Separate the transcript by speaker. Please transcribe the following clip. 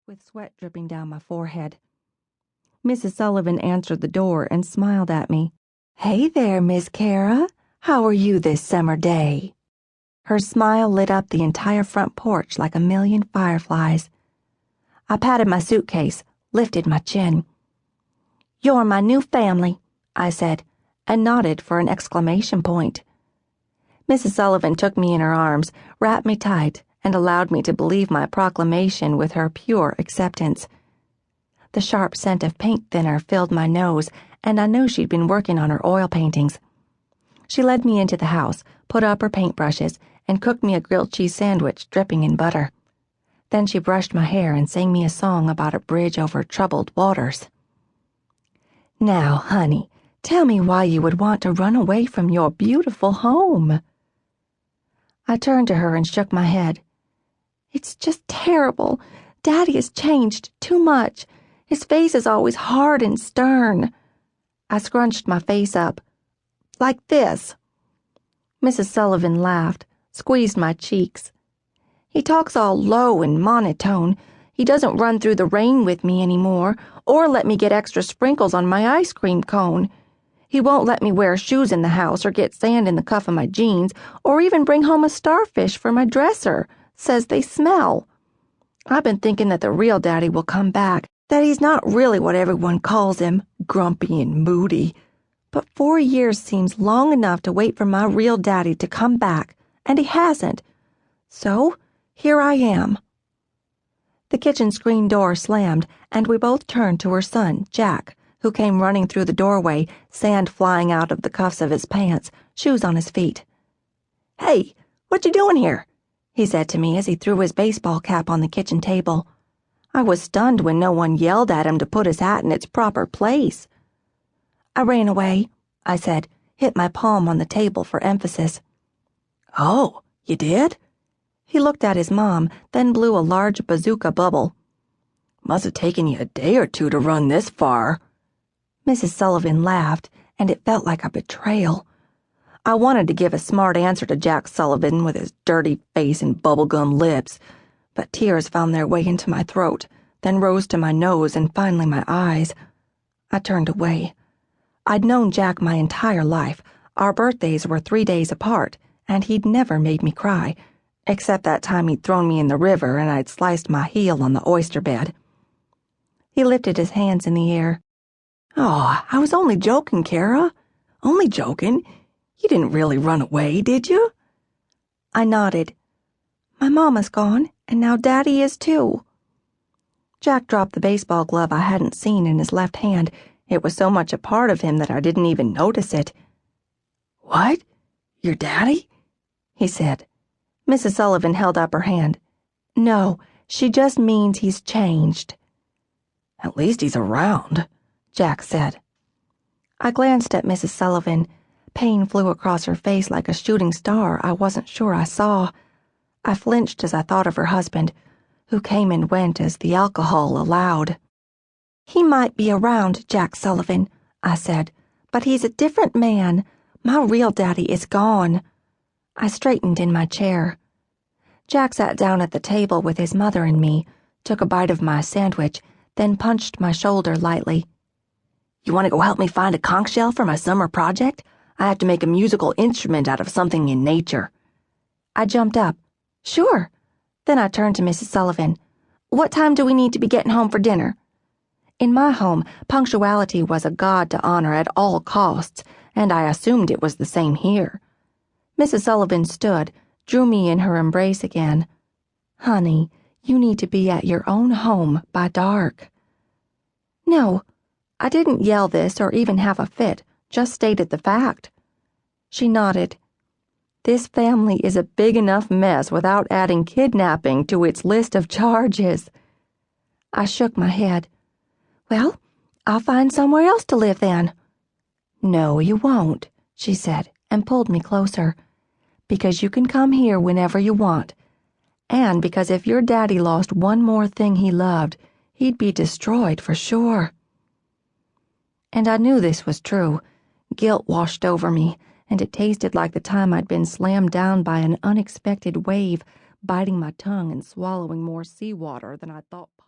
Speaker 1: with sweat dripping down my forehead. Mrs. Sullivan answered the door and smiled at me. "Hey there, Miss Kara. How are you this summer day?" Her smile lit up the entire front porch like a million fireflies. I patted my suitcase, lifted my chin. "You're my new family," I said, and nodded for an exclamation point. Mrs. Sullivan took me in her arms, wrapped me tight, and allowed me to believe my proclamation with her pure acceptance. The sharp scent of paint thinner filled my nose, and I knew she'd been working on her oil paintings. She led me into the house, put up her paintbrushes, and cooked me a grilled cheese sandwich dripping in butter. Then she brushed my hair and sang me a song about a bridge over troubled waters. "Now, honey, tell me why you would want to run away from your beautiful home." I turned to her and shook my head. "It's just terrible. Daddy has changed too much. His face is always hard and stern." I scrunched my face up. "Like this." Mrs. Sullivan laughed, squeezed my cheeks. "He talks all low and monotone. He doesn't run through the rain with me anymore, or let me get extra sprinkles on my ice cream cone. He won't let me wear shoes in the house or get sand in the cuff of my jeans, or even bring home a starfish for my dresser. Says they smell. I've been thinking that the real Daddy will come back, that he's not really what everyone calls him, grumpy and moody. But 4 years seems long enough to wait for my real Daddy to come back, and he hasn't. So, here I am." The kitchen screen door slammed, and we both turned to her son, Jack, who came running through the doorway, sand flying out of the cuffs of his pants, shoes on his feet. "Hey, what you doing here?" he said to me as he threw his baseball cap on the kitchen table. I was stunned when no one yelled at him to put his hat in its proper place. "I ran away," I said, hit my palm on the table for emphasis. "Oh, you did?" He looked at his mom, then blew a large bazooka bubble. "Must have taken you a day or two to run this far." Mrs. Sullivan laughed, and it felt like a betrayal. I wanted to give a smart answer to Jack Sullivan with his dirty face and bubblegum lips, but tears found their way into my throat, then rose to my nose and finally my eyes. I turned away. I'd known Jack my entire life. Our birthdays were 3 days apart, and he'd never made me cry, except that time he'd thrown me in the river and I'd sliced my heel on the oyster bed. He lifted his hands in the air. "Oh, I was only joking, Kara. Only joking. You didn't really run away, did you?" I nodded. "My mama's gone, and now Daddy is too." Jack dropped the baseball glove I hadn't seen in his left hand. It was so much a part of him that I didn't even notice it. "What? Your daddy?" he said. Mrs. Sullivan held up her hand. "No, she just means he's changed." "At least he's around," Jack said. I glanced at Mrs. Sullivan. Pain flew across her face like a shooting star I wasn't sure I saw. I flinched as I thought of her husband, who came and went as the alcohol allowed. "He might be around, Jack Sullivan," I said, "but he's a different man. My real Daddy is gone." I straightened in my chair. Jack sat down at the table with his mother and me, took a bite of my sandwich, then punched my shoulder lightly. "You want to go help me find a conch shell for my summer project? I have to make a musical instrument out of something in nature." I jumped up. "Sure." Then I turned to Mrs. Sullivan. "What time do we need to be getting home for dinner?" In my home, punctuality was a god to honor at all costs, and I assumed it was the same here. Mrs. Sullivan stood, drew me in her embrace again. "Honey, you need to be at your own home by dark." "No, I didn't yell this or even have a fit, just stated the fact." She nodded. "This family is a big enough mess without adding kidnapping to its list of charges." I shook my head. "Well, I'll find somewhere else to live then." "No, you won't," she said, and pulled me closer. "Because you can come here whenever you want. And because if your daddy lost one more thing he loved, he'd be destroyed for sure." And I knew this was true. Guilt washed over me, and it tasted like the time I'd been slammed down by an unexpected wave, biting my tongue and swallowing more seawater than I thought possible.